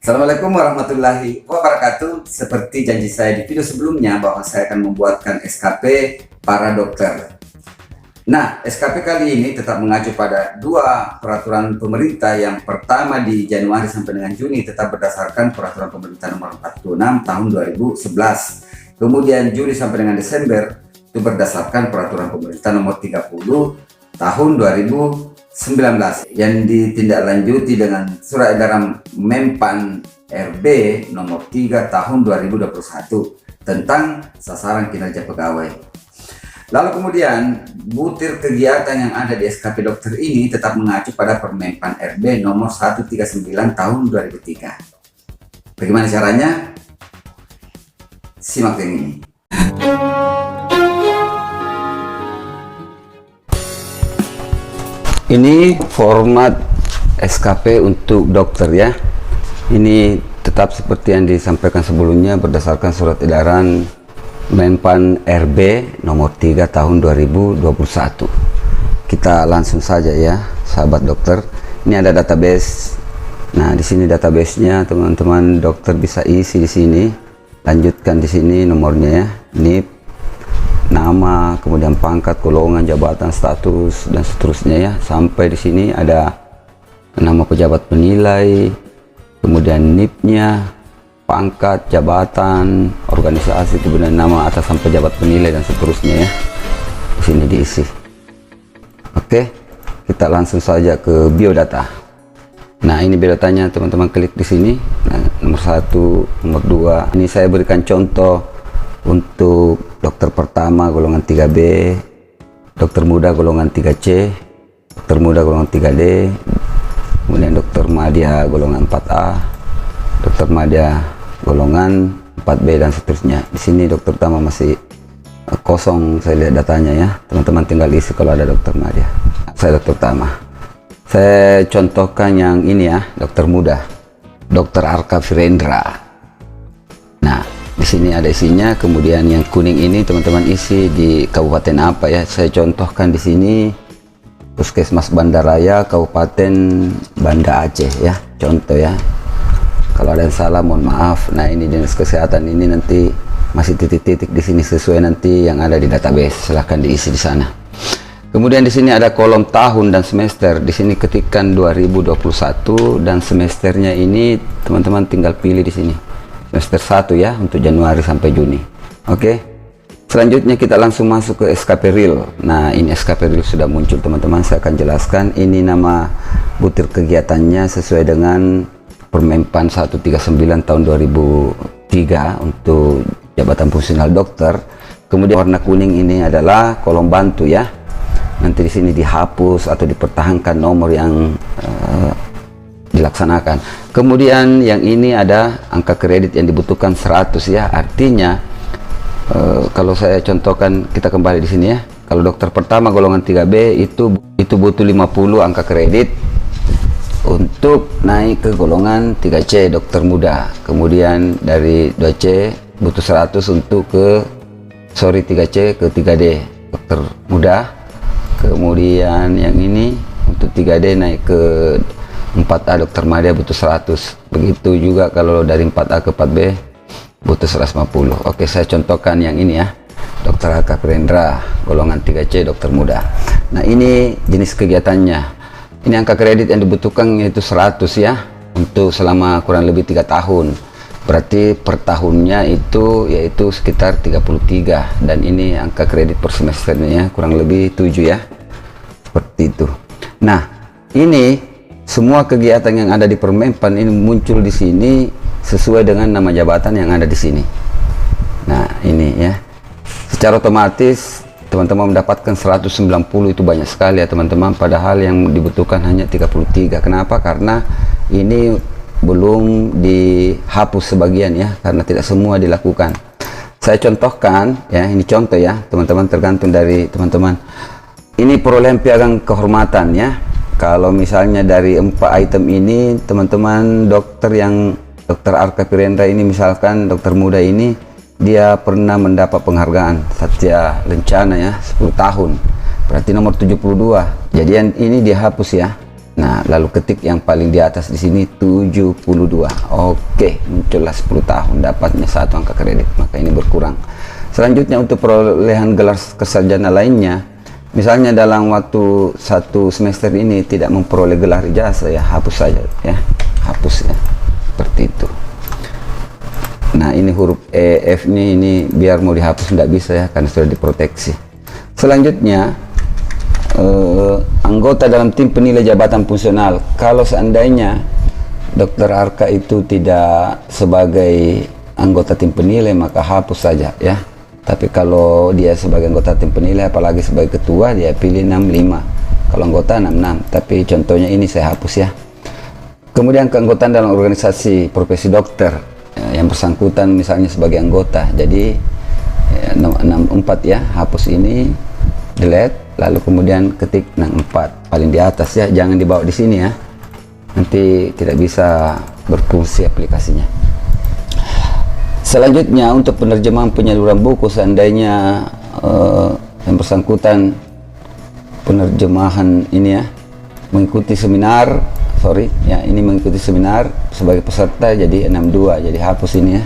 Assalamualaikum warahmatullahi wabarakatuh. Seperti janji saya di video sebelumnya bahwa saya akan membuatkan SKP para dokter. Nah, SKP kali ini tetap mengacu pada dua peraturan pemerintah. Yang pertama di Januari sampai dengan Juni tetap berdasarkan peraturan pemerintah nomor 46 tahun 2011. Kemudian Juli sampai dengan Desember itu berdasarkan peraturan pemerintah nomor 30 tahun 2019 yang ditindaklanjuti dengan surat edaran Menpan RB nomor 3 tahun 2021 tentang sasaran kinerja pegawai. Lalu kemudian butir kegiatan yang ada di SKP dokter ini tetap mengacu pada Permenpan RB nomor 139 tahun 2003. Bagaimana caranya? Simak yang ini. Ini format SKP untuk dokter ya. Ini tetap seperti yang disampaikan sebelumnya berdasarkan surat edaran Menpan RB nomor 3 tahun 2021. Kita langsung saja ya, sahabat dokter. Ini ada database. Nah, di sini databasenya teman-teman dokter bisa isi di sini. Lanjutkan di sini nomornya ya. NIP, nama, kemudian pangkat, golongan, jabatan, status, dan seterusnya ya. Sampai di sini ada nama pejabat penilai, kemudian NIP-nya, pangkat, jabatan, organisasi, kemudian nama atasan pejabat penilai dan seterusnya ya. Di sini diisi. Oke, kita langsung saja ke biodata. Nah, ini biodatanya teman-teman klik di sini. Nah, nomor 1, nomor 2. Ini saya berikan contoh untuk dokter pertama golongan 3B, dokter muda golongan 3C, dokter muda golongan 3D, kemudian dokter madya golongan 4A, dokter madya golongan 4B dan seterusnya. Di sini dokter pertama masih kosong, saya lihat datanya ya. Teman-teman tinggal isi kalau ada dokter madya. Saya dokter pertama. Saya contohkan yang ini ya, dokter muda, dokter Arka Virendra. Nah, di sini ada isinya. Kemudian yang kuning ini teman-teman isi di kabupaten apa ya? Saya contohkan di sini Puskesmas Bandaraya, Kabupaten Banda Aceh ya. Contoh ya. Kalau ada yang salah mohon maaf. Nah, ini dinas kesehatan ini nanti masih titik-titik di sini sesuai nanti yang ada di database. Silahkan diisi di sana. Kemudian di sini ada kolom tahun dan semester. Di sini ketikkan 2021 dan semesternya ini teman-teman tinggal pilih di sini. Semester 1 ya, untuk Januari sampai Juni. Oke. Selanjutnya kita langsung masuk ke SKP Real. Nah, ini SKP Real sudah muncul teman-teman, saya akan jelaskan. Ini nama butir kegiatannya sesuai dengan Permenpan 139 tahun 2003 untuk jabatan fungsional dokter. Kemudian warna kuning ini adalah kolom bantu ya. Nanti di sini dihapus atau dipertahankan nomor yang dilaksanakan. Kemudian yang ini ada angka kredit yang dibutuhkan 100 ya. Artinya kalau saya contohkan, kita kembali di sini ya. Kalau dokter pertama golongan 3B itu butuh 50 angka kredit untuk naik ke golongan 3C dokter muda. Kemudian dari 2C butuh 100 untuk 3C ke 3D dokter muda. Kemudian yang ini untuk 3D naik ke 4A dokter madya butuh 100. Begitu juga kalau dari 4A ke 4B butuh 150. Oke, saya contohkan yang ini ya. Dokter Arka Virendra golongan 3C dokter muda. Nah, ini jenis kegiatannya. Ini angka kredit yang dibutuhkan yaitu 100 ya. Untuk selama kurang lebih 3 tahun. Berarti per tahunnya itu yaitu sekitar 33. Dan ini angka kredit per semesternya kurang lebih 7 ya. Seperti itu. Nah, ini semua kegiatan yang ada di Permenpan ini muncul di sini sesuai dengan nama jabatan yang ada di sini. Nah, ini ya. Secara otomatis teman-teman mendapatkan 190, itu banyak sekali ya teman-teman, padahal yang dibutuhkan hanya 33. Kenapa? Karena ini belum dihapus sebagian ya, karena tidak semua dilakukan. Saya contohkan ya, ini contoh ya teman-teman, tergantung dari teman-teman. Ini perolehan piagam kehormatan ya. Kalau misalnya dari 4 item ini teman-teman dokter yang dokter Arka Virendra ini, misalkan dokter muda ini, dia pernah mendapat penghargaan Satya Lencana ya 10 tahun, berarti nomor 72. Jadi ini dihapus ya. Nah, lalu ketik yang paling di atas di sini 72. Oke, muncullah 10 tahun, dapatnya 1 angka kredit, maka ini berkurang. Selanjutnya untuk perolehan gelar kesarjana lainnya, misalnya dalam waktu 1 semester ini tidak memperoleh gelar ijazah, ya hapus saja ya, hapus ya, seperti itu. Nah, ini huruf E, F ini biar mau dihapus tidak bisa ya, karena sudah diproteksi. Selanjutnya anggota dalam tim penilai jabatan fungsional. Kalau seandainya Dr. Arka itu tidak sebagai anggota tim penilai, maka hapus saja ya. Tapi kalau dia sebagai anggota tim penilai, apalagi sebagai ketua, dia pilih 65. Kalau anggota 66. Tapi contohnya ini saya hapus ya. Kemudian keanggotaan dalam organisasi profesi dokter, ya, yang bersangkutan misalnya sebagai anggota. Jadi ya, 64 ya, hapus ini, delete. Lalu kemudian ketik 64 paling di atas ya, jangan dibawa di sini ya, nanti tidak bisa berfungsi aplikasinya. Selanjutnya untuk penerjemahan penyaluran buku, seandainya yang bersangkutan penerjemahan ini ya mengikuti seminar, ini mengikuti seminar sebagai peserta, jadi 62, jadi hapus ini ya.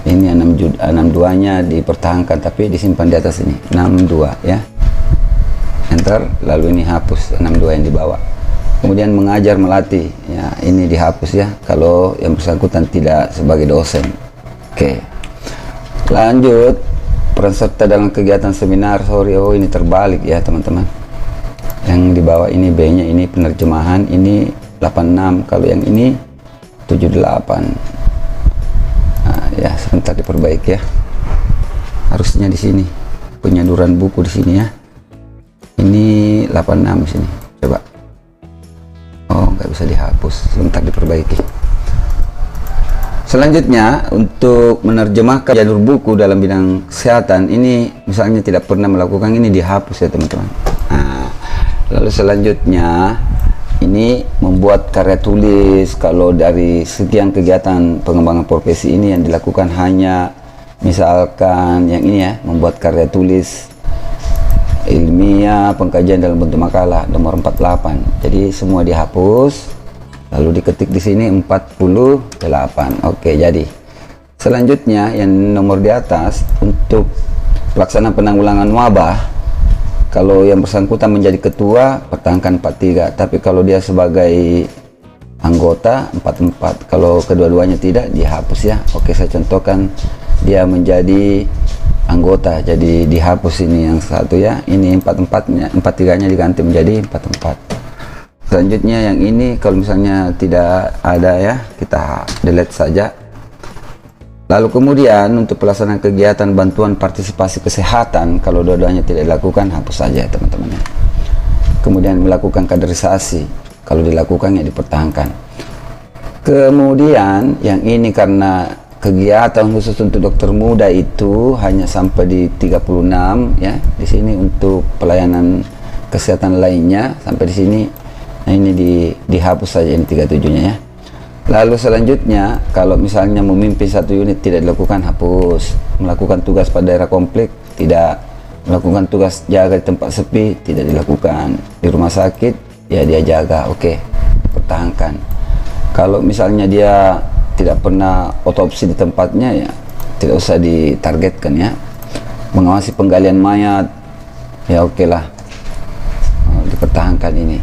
Ini 62 nya dipertahankan tapi disimpan di atas ini 62 ya. Enter, lalu ini hapus 62 yang di bawah. Kemudian mengajar melatih, ya ini dihapus ya kalau yang bersangkutan tidak sebagai dosen. Oke, lanjut peran serta dalam kegiatan seminar. Ini terbalik ya teman-teman, yang di bawah ini B nya ini penerjemahan, ini 86, kalau yang ini 78. Nah, ya sebentar diperbaiki ya, harusnya di sini penyaluran buku di sini ya. Ini 86 sini, coba. Oh, nggak bisa dihapus, sebentar diperbaiki. Selanjutnya untuk menerjemahkan jalur buku dalam bidang kesehatan, ini misalnya tidak pernah melakukan, ini dihapus ya teman-teman. Nah, lalu selanjutnya ini membuat karya tulis. Kalau dari sekian kegiatan pengembangan profesi ini yang dilakukan hanya misalkan yang ini ya, membuat karya tulis ilmiah, pengkajian dalam bentuk makalah, nomor 48. Jadi semua dihapus, lalu diketik di sini 48. Oke, jadi selanjutnya yang nomor di atas untuk pelaksanaan penanggulangan wabah, kalau yang bersangkutan menjadi ketua, pertahankan 43, tapi kalau dia sebagai anggota 44. Kalau kedua-duanya tidak, dihapus ya. Oke, saya contohkan dia menjadi anggota, jadi dihapus ini yang satu ya, ini 44-nya, 43-nya diganti menjadi 44. Selanjutnya yang ini kalau misalnya tidak ada ya, kita delete saja. Lalu kemudian untuk pelaksanaan kegiatan bantuan partisipasi kesehatan, kalau dua-duanya tidak dilakukan, hapus saja teman-teman ya. Kemudian melakukan kaderisasi, kalau dilakukan ya dipertahankan. Kemudian yang ini karena kegiatan khusus untuk dokter muda itu hanya sampai di 36 ya. Di sini untuk pelayanan kesehatan lainnya sampai di sini. Nah, ini dihapus saja ini 37-nya ya. Lalu selanjutnya kalau misalnya memimpin satu unit tidak dilakukan, hapus. Melakukan tugas pada daerah konflik tidak. Melakukan tugas jaga di tempat sepi tidak dilakukan. Di rumah sakit ya dia jaga. Oke, pertahankan. Kalau misalnya dia tidak pernah otopsi di tempatnya ya tidak usah ditargetkan ya. Mengawasi penggalian mayat ya oke lah, dipertahankan ini.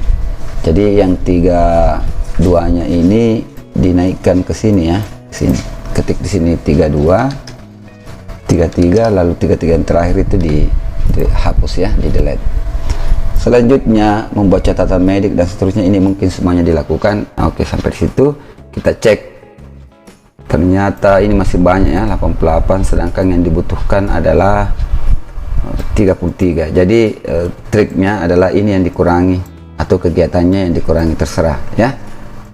Jadi yang 32-nya ini dinaikkan ke sini ya, sini ketik di sini 32, 33, lalu 33 yang terakhir itu dihapus ya, di delete. Selanjutnya membuat catatan medik dan seterusnya, ini mungkin semuanya dilakukan. Oke, sampai di situ kita cek. Ternyata ini masih banyak ya, 88, sedangkan yang dibutuhkan adalah 33. Jadi triknya adalah ini yang dikurangi atau kegiatannya yang dikurangi, terserah ya.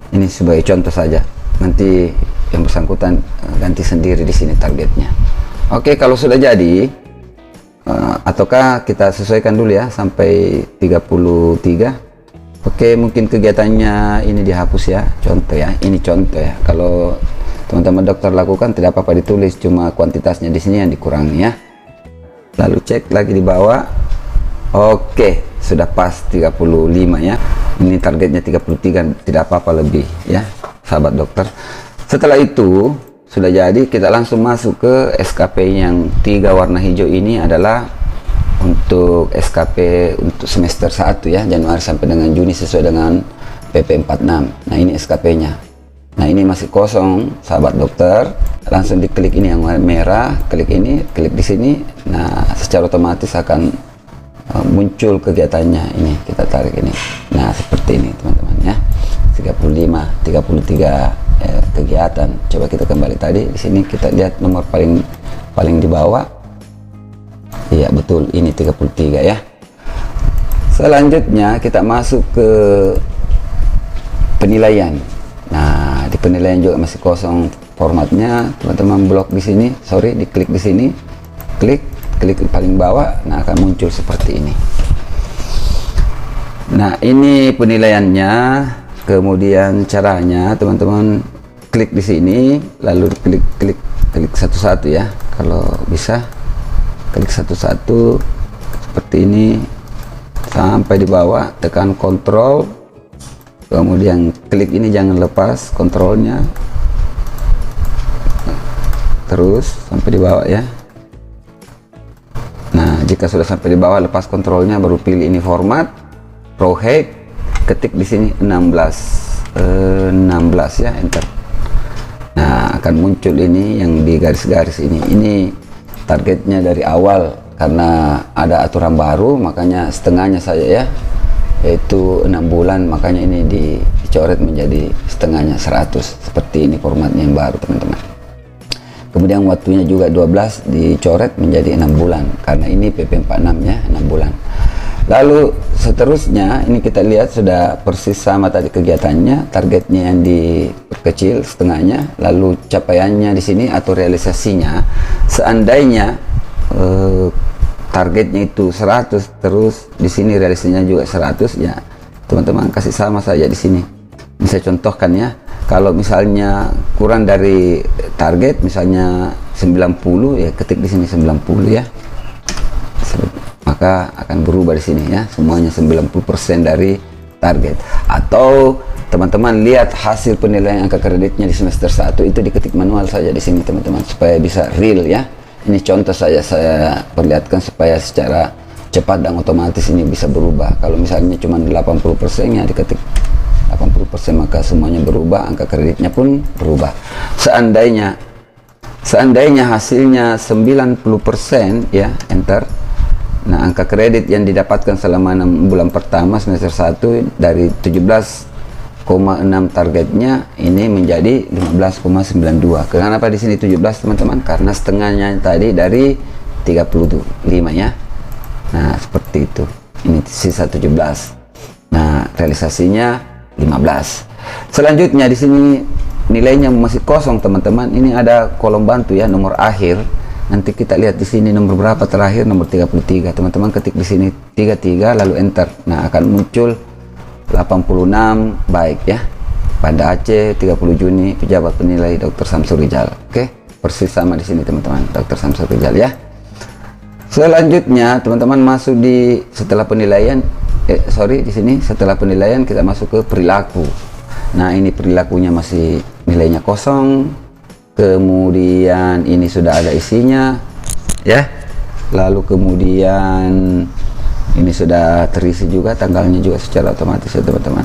Ini sebagai contoh saja. Nanti yang bersangkutan ganti sendiri di sini targetnya. Oke, kalau sudah jadi ataukah kita sesuaikan dulu ya sampai 33. Oke, mungkin kegiatannya ini dihapus ya, contoh ya. Ini contoh ya. Kalau teman-teman dokter lakukan tidak apa-apa ditulis, cuma kuantitasnya di sini yang dikurangi ya. Lalu cek lagi di bawah. Oke, sudah pas 35 ya. Ini targetnya 33, tidak apa-apa lebih ya, sahabat dokter. Setelah itu sudah jadi, kita langsung masuk ke SKP yang 3 warna hijau. Ini adalah untuk SKP untuk semester 1 ya, Januari sampai dengan Juni sesuai dengan PP 46. Nah, ini SKP-nya. Nah, ini masih kosong, sahabat dokter. Langsung diklik ini yang merah, klik ini, klik di sini. Nah, secara otomatis akan muncul kegiatannya. Ini kita tarik ini. Nah, seperti ini teman-teman ya. 33 kegiatan. Coba kita kembali tadi, di sini kita lihat nomor paling di bawah. Iya betul, ini 33 ya. Selanjutnya kita masuk ke penilaian. Nah, di penilaian juga masih kosong formatnya, teman-teman. Blok di sini, sorry, diklik di sini, klik paling bawah. Nah, akan muncul seperti ini. Nah, ini penilaiannya. Kemudian caranya, teman-teman klik di sini, lalu klik satu-satu ya. Kalau bisa klik satu-satu seperti ini sampai di bawah, tekan kontrol, kemudian klik ini, jangan lepas kontrolnya, terus sampai di bawah ya. Nah, jika sudah sampai di bawah, lepas kontrolnya, baru pilih ini format ProHead, ketik di sini 16 ya, enter. Nah, akan muncul ini yang di garis-garis ini. Ini targetnya dari awal, karena ada aturan baru, makanya setengahnya saja ya, yaitu 6 bulan, makanya ini dicoret menjadi setengahnya 100. Seperti ini formatnya yang baru, teman-teman. Kemudian waktunya juga 12 dicoret menjadi 6 bulan, karena ini PP 46 ya, 6 bulan. Lalu seterusnya ini kita lihat sudah persis sama tadi kegiatannya, targetnya yang diperkecil setengahnya, lalu capaiannya di sini atau realisasinya. Seandainya targetnya itu 100, terus di sini realisasinya juga 100 ya, teman-teman kasih sama saja di sini. Bisa contohkan ya, kalau misalnya kurang dari target, misalnya 90 ya, ketik di sini 90 ya, maka akan berubah di sini ya, semuanya 90% dari target. Atau teman-teman lihat hasil penilaian angka kreditnya di semester 1 itu diketik manual saja di sini, teman-teman, supaya bisa real ya. Ini contoh saja saya perlihatkan supaya secara cepat dan otomatis ini bisa berubah. Kalau misalnya cuma 80% ya, diketik 80%, maka semuanya berubah, angka kreditnya pun berubah. Seandainya hasilnya 90% ya, enter. Nah, angka kredit yang didapatkan selama 6 bulan pertama semester 1 dari 17,6 targetnya ini menjadi 15,92. Kenapa di sini 17, teman-teman? Karena setengahnya tadi dari 35 ya. Nah, seperti itu. Ini sisa 17. Nah, realisasinya 15. Selanjutnya di sini nilainya masih kosong, teman-teman. Ini ada kolom bantu ya, nomor akhir. Nanti kita lihat di sini nomor berapa terakhir, nomor 33. Teman-teman ketik di sini 33 lalu enter. Nah, akan muncul 86 baik ya. Banda Aceh 30 Juni, pejabat penilai Dr. Samsul Rijal. Oke, persis sama di sini, teman-teman, Dr. Samsul Rijal ya. Selanjutnya teman-teman masuk di setelah penilaian di sini setelah penilaian kita masuk ke perilaku. Nah, ini perilakunya masih nilainya kosong. Kemudian ini sudah ada isinya ya, lalu kemudian ini sudah terisi juga, tanggalnya juga secara otomatis ya, teman-teman.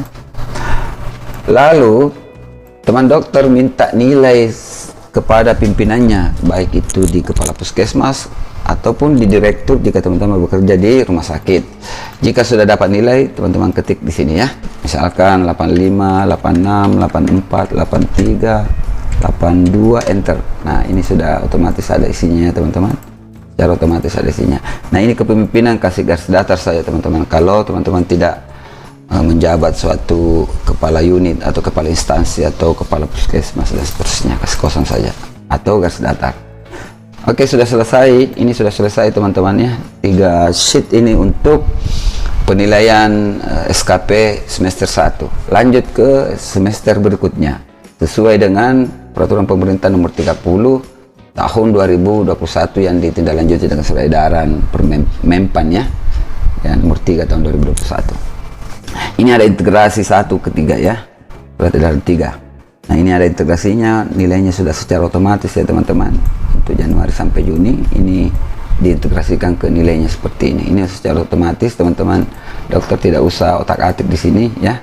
Lalu teman dokter minta nilai kepada pimpinannya, baik itu di kepala puskesmas ataupun di direktur jika teman-teman bekerja di rumah sakit. Jika sudah dapat nilai, teman-teman ketik di sini ya, misalkan 85, 86, 84, 83, 82, enter. Nah, ini sudah otomatis ada isinya, teman-teman. Secara otomatis ada isinya. Nah, ini kepemimpinan, kasih garis datar saja, teman-teman. Kalau teman-teman tidak menjabat suatu kepala unit atau kepala instansi atau kepala puskesmas dan seterusnya, kasih kosong saja atau garis datar. Oke, sudah selesai. Ini sudah selesai, teman-teman ya. 3 sheet ini untuk penilaian SKP semester 1. Lanjut ke semester berikutnya sesuai dengan Peraturan Pemerintah Nomor 30 Tahun 2021 yang ditindaklanjuti dengan surat edaran Menpan ya, Nomor 3 Tahun 2021. Ini ada integrasi 1 ke 3 ya, surat edaran 3. Nah ini ada integrasinya, nilainya sudah secara otomatis ya teman-teman. Untuk Januari sampai Juni ini diintegrasikan ke nilainya seperti ini. Ini secara otomatis teman-teman, dokter tidak usah otak-atik di sini ya.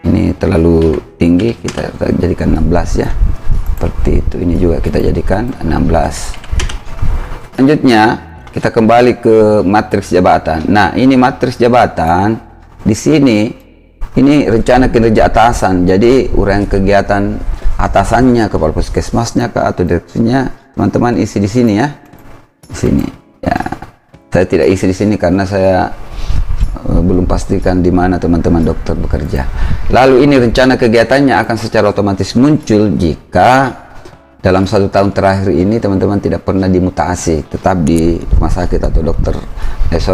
Ini terlalu tinggi, kita jadikan 16 ya. Seperti itu. Ini juga kita jadikan 16. Selanjutnya kita kembali ke matriks jabatan. Nah ini matriks jabatan di sini. Ini rencana kinerja atasan, jadi uraian kegiatan atasannya, kepala puskesmasnya atau direkturnya, teman-teman isi di sini ya, di sini. Ya, saya tidak isi di sini karena saya belum pastikan di mana teman-teman dokter bekerja. Lalu ini rencana kegiatannya akan secara otomatis muncul jika dalam 1 tahun terakhir ini teman-teman tidak pernah dimutasi, tetap di rumah sakit atau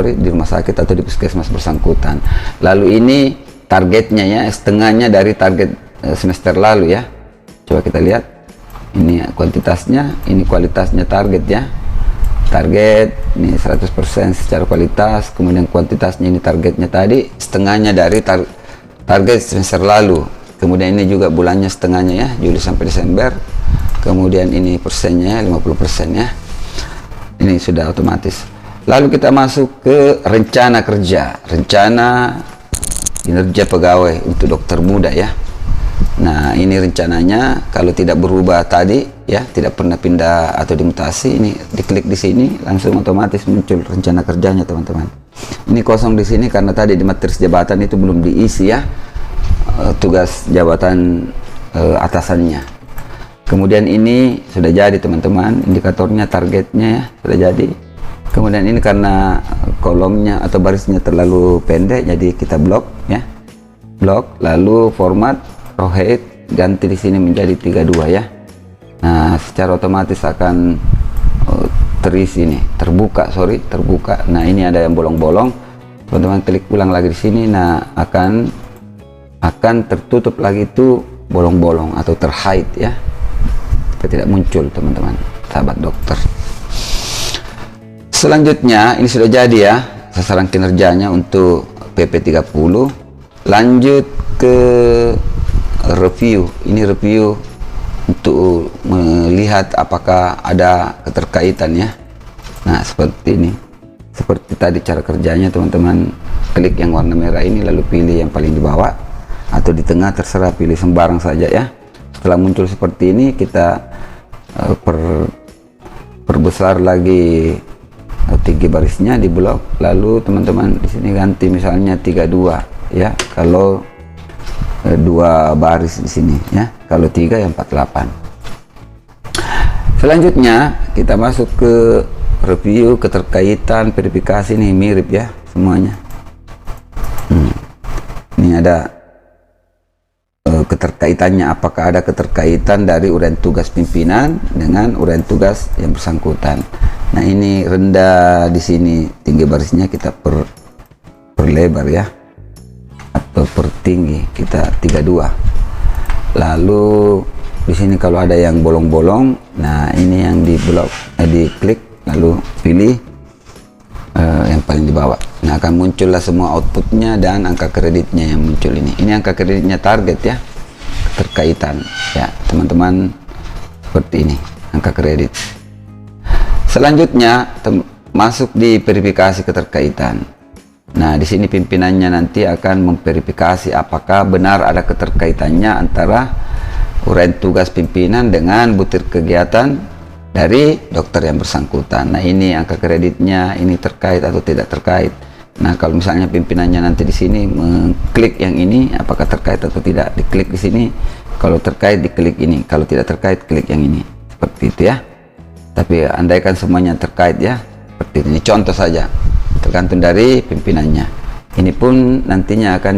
di rumah sakit atau di puskesmas bersangkutan. Lalu ini targetnya ya, setengahnya dari target semester lalu ya. Coba kita lihat, ini kuantitasnya, ini kualitasnya, target ya. Target ini 100% secara kualitas, kemudian kuantitasnya ini targetnya tadi, setengahnya dari target semester lalu. Kemudian ini juga bulannya setengahnya ya, Juli sampai Desember. Kemudian ini persennya 50% ya. Ini sudah otomatis. Lalu kita masuk ke rencana kerja, rencana kinerja pegawai untuk dokter muda ya. Nah ini rencananya kalau tidak berubah tadi ya, tidak pernah pindah atau dimutasi, ini diklik di sini langsung otomatis muncul rencana kerjanya teman-teman. Ini kosong di sini karena tadi di matriks jabatan itu belum diisi ya, tugas jabatan atasannya. Kemudian ini sudah jadi teman-teman, indikatornya, targetnya ya, sudah jadi. Kemudian ini karena kolomnya atau barisnya terlalu pendek, jadi kita blok ya, blok. Lalu format row head ganti di sini menjadi 32 ya. Nah secara otomatis akan terisi nih, terbuka. Nah ini ada yang bolong-bolong, teman-teman klik ulang lagi di sini. Nah akan tertutup lagi itu bolong-bolong atau terhide ya, tidak muncul teman-teman sahabat dokter. Selanjutnya ini sudah jadi ya sasaran kinerjanya untuk PP 30. Lanjut ke review. Ini review untuk melihat apakah ada keterkaitan ya. Nah seperti ini, seperti tadi cara kerjanya teman-teman. Klik yang warna merah ini lalu pilih yang paling di bawah atau di tengah, terserah, pilih sembarang saja ya. Setelah muncul seperti ini kita perbesar lagi tinggi barisnya di blok. Lalu teman-teman di sini ganti misalnya 32 ya, kalau 2 baris di sini ya, kalau 3 yang 48. Selanjutnya kita masuk ke review keterkaitan verifikasi. Nih mirip ya semuanya. Ini ada keterkaitannya, apakah ada keterkaitan dari uraian tugas pimpinan dengan uraian tugas yang bersangkutan. Nah ini rendah di sini, tinggi barisnya kita perlebar ya, atau pertinggi kita 32. Lalu di sini kalau ada yang bolong-bolong, nah ini yang di blok, diklik lalu pilih yang paling di bawah. Nah akan muncullah semua outputnya dan angka kreditnya yang muncul ini. Ini angka kreditnya target ya, keterkaitan ya teman-teman, seperti ini angka kredit. Selanjutnya masuk di verifikasi keterkaitan. Nah di sini pimpinannya nanti akan memverifikasi apakah benar ada keterkaitannya antara uraian tugas pimpinan dengan butir kegiatan dari dokter yang bersangkutan. Nah ini angka kreditnya, ini terkait atau tidak terkait. Nah kalau misalnya pimpinannya nanti di sini mengklik yang ini, apakah terkait atau tidak, diklik di sini. Kalau terkait diklik ini, kalau tidak terkait klik yang ini, seperti itu ya. Tapi andaikan semuanya terkait ya, seperti ini contoh saja, tergantung dari pimpinannya. Ini pun nantinya akan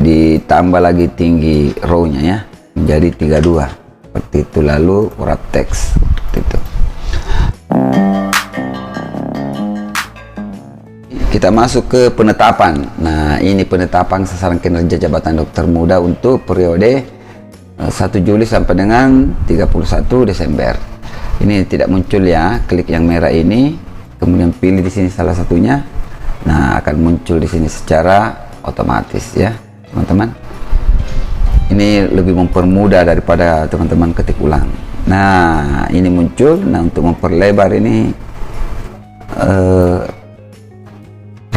ditambah lagi tinggi row-nya ya, menjadi 32 seperti itu. Lalu wrap text seperti itu. Kita masuk ke penetapan. Nah ini penetapan sasaran kinerja jabatan dokter muda untuk periode 1 Juli sampai dengan 31 Desember. Ini tidak muncul ya, klik yang merah ini, kemudian pilih di sini salah satunya, Nah, akan muncul di sini secara otomatis ya, teman-teman. Ini lebih mempermudah daripada teman-teman ketik ulang. Nah, ini muncul. Nah, untuk memperlebar ini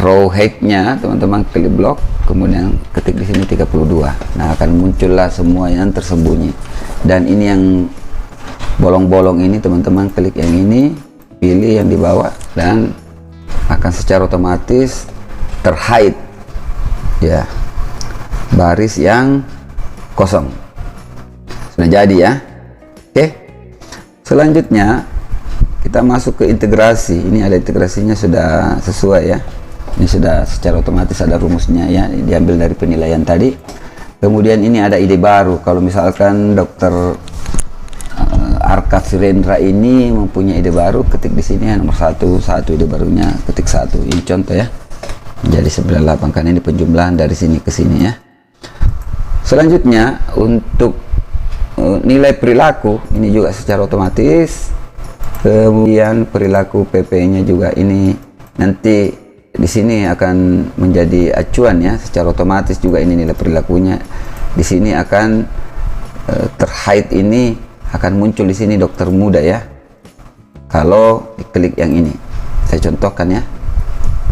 row height-nya, teman-teman klik blok, kemudian ketik di sini 32. Nah, akan muncullah semua yang tersembunyi. Dan ini yang bolong-bolong ini, teman-teman klik yang ini, pilih yang di bawah, dan akan secara otomatis terhide ya baris yang kosong. Sudah jadi ya. Oke, selanjutnya kita masuk ke integrasi. Ini ada integrasinya, sudah sesuai ya. Ini sudah secara otomatis ada rumusnya ya, diambil dari penilaian tadi. Kemudian ini ada ide baru. Kalau misalkan Dokter Arka Virendra ini mempunyai ide baru, ketik di sini ya, nomor 1 ide barunya, ketik 1. Ini contoh ya. Jadi 98 kan ini penjumlahan dari sini ke sini ya. Selanjutnya untuk nilai perilaku ini juga secara otomatis. Kemudian perilaku PP-nya juga ini nanti di sini akan menjadi acuan ya, secara otomatis juga ini nilai perilakunya. Di sini akan terhide ini akan muncul di sini dokter muda ya. Kalau diklik yang ini, saya contohkan ya,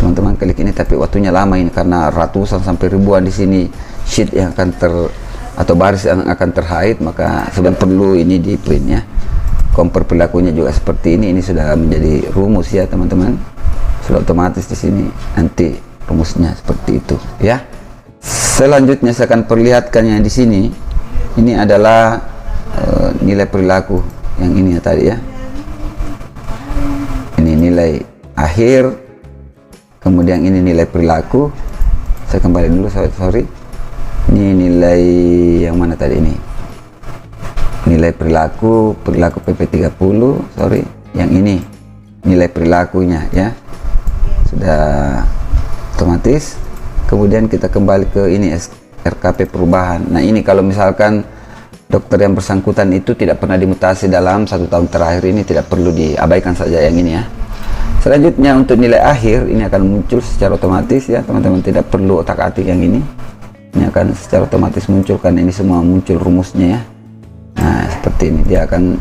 teman-teman klik ini, tapi waktunya lama ini karena ratusan sampai ribuan di sini sheet yang akan atau baris yang akan terhide, maka sudah perlu ini di print ya. Compare perilakunya juga seperti ini sudah menjadi rumus ya teman-teman. Sudah otomatis di sini nanti rumusnya seperti itu ya. Selanjutnya saya akan perlihatkan yang di sini. Ini adalah nilai perilaku yang ini ya tadi ya. Ini nilai akhir, kemudian ini nilai perilaku. Saya kembali dulu, sorry. Ini nilai yang mana tadi ini? Nilai perilaku PP30, sorry. Yang ini nilai perilakunya ya. Sudah otomatis. Kemudian kita kembali ke ini RKP perubahan. Nah, ini kalau misalkan dokter yang bersangkutan itu tidak pernah dimutasi dalam 1 tahun terakhir, ini tidak perlu diabaikan saja yang ini ya. Selanjutnya untuk nilai akhir ini akan muncul secara otomatis ya teman-teman, tidak perlu otak-atik yang ini. Ini akan secara otomatis muncul, kan ini semua muncul rumusnya ya. Nah, seperti ini dia akan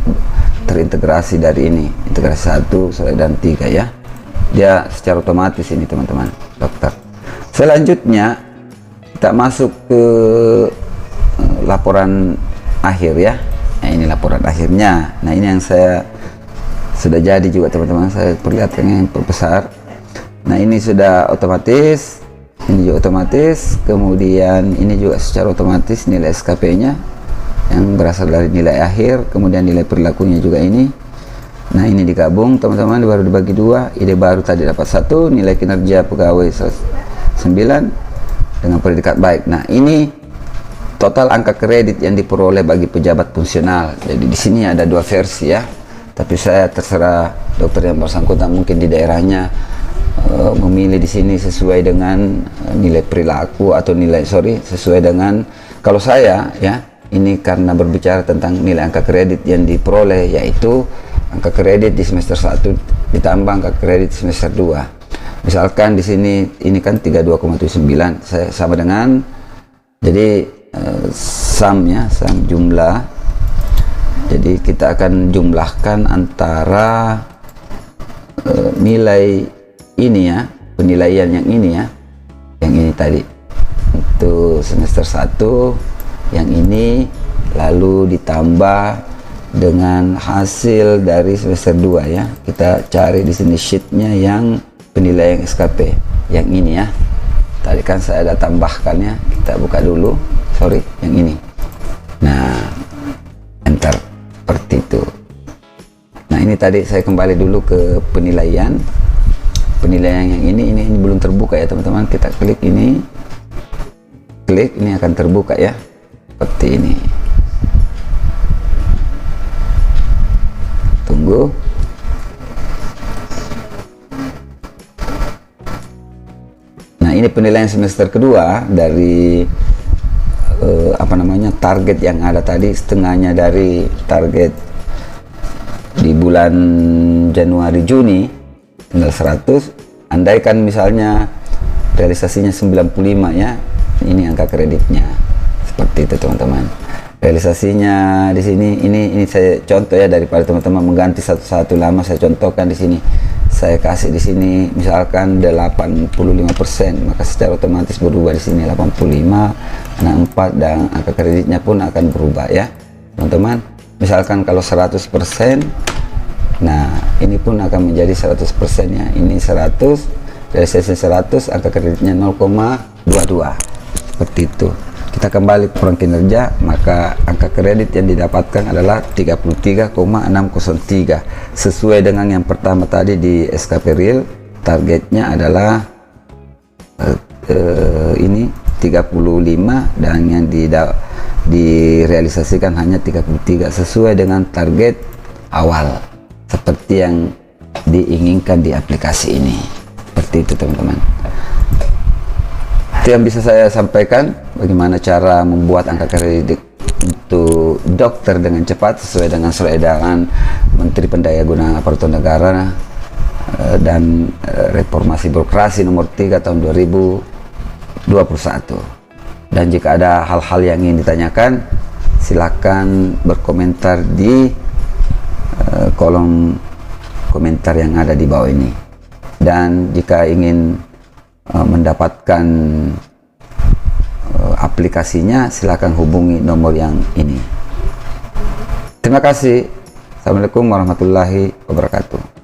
terintegrasi dari ini, integrasi 1 dan 3 ya. Dia secara otomatis ini teman-teman dokter. Selanjutnya kita masuk ke laporan akhir ya. Nah, ini laporan akhirnya. Nah, ini yang saya sudah jadi juga teman-teman, saya perlihatkan yang perbesar. Nah, ini sudah otomatis, ini juga otomatis, kemudian ini juga secara otomatis nilai SKP-nya yang berasal dari nilai akhir, kemudian nilai perilakunya juga ini. Nah, ini digabung teman-teman, baru dibagi 2. Ide baru tadi dapat 1, nilai kinerja pegawai 9 dengan predikat baik. Nah, ini total angka kredit yang diperoleh bagi pejabat fungsional. Jadi di sini ada 2 versi ya. Tapi saya terserah dokter yang bersangkutan mungkin di daerahnya memilih di sini sesuai dengan nilai perilaku atau sesuai dengan, kalau saya ya, ini karena berbicara tentang nilai angka kredit yang diperoleh, yaitu angka kredit di semester 1 ditambah angka kredit semester 2. Misalkan di sini ini kan 32,79, saya sama dengan, jadi sum jumlah. Jadi kita akan jumlahkan antara nilai ini ya, penilaian yang ini ya, yang ini tadi untuk semester 1, yang ini lalu ditambah dengan hasil dari semester 2 ya. Kita cari di sini sheetnya yang penilaian SKP yang ini ya. Tadi kan saya ada tambahkannya, kita buka dulu, yang ini. Nah, enter seperti itu. Nah, ini tadi saya kembali dulu ke penilaian yang ini belum terbuka ya teman-teman. Kita klik ini akan terbuka ya, seperti ini. Tunggu. Nah, ini penilaian semester kedua dari target yang ada tadi, setengahnya dari target di bulan Januari Juni tinggal 100. Andaikan misalnya realisasinya 95 ya. Ini angka kreditnya. Seperti itu teman-teman. Realisasinya di sini ini saya contoh ya, daripada teman-teman mengganti satu-satu lama, saya contohkan di sini. Saya kasih di sini misalkan 85%, maka secara otomatis berubah di sini 85, 64, dan angka kreditnya pun akan berubah ya teman-teman. Misalkan kalau 100%, nah ini pun akan menjadi 100% ya. Ini 100, realisasi 100, angka kreditnya 0,22 seperti itu. Kita kembali ke peran kinerja, maka angka kredit yang didapatkan adalah 33,603 sesuai dengan yang pertama tadi di SKP Real. Targetnya adalah ini 35, dan yang direalisasikan hanya 33 sesuai dengan target awal seperti yang diinginkan di aplikasi ini. Seperti itu teman-teman. Itu yang bisa saya sampaikan, bagaimana cara membuat angka kredit untuk dokter dengan cepat sesuai dengan surat edaran Menteri Pendayagunaan Aparatur Negara dan Reformasi Birokrasi nomor 3 tahun 2021. Dan jika ada hal-hal yang ingin ditanyakan, silakan berkomentar di kolom komentar yang ada di bawah ini. Dan jika ingin mendapatkan aplikasinya, silakan hubungi nomor yang ini. Terima kasih. Assalamualaikum warahmatullahi wabarakatuh.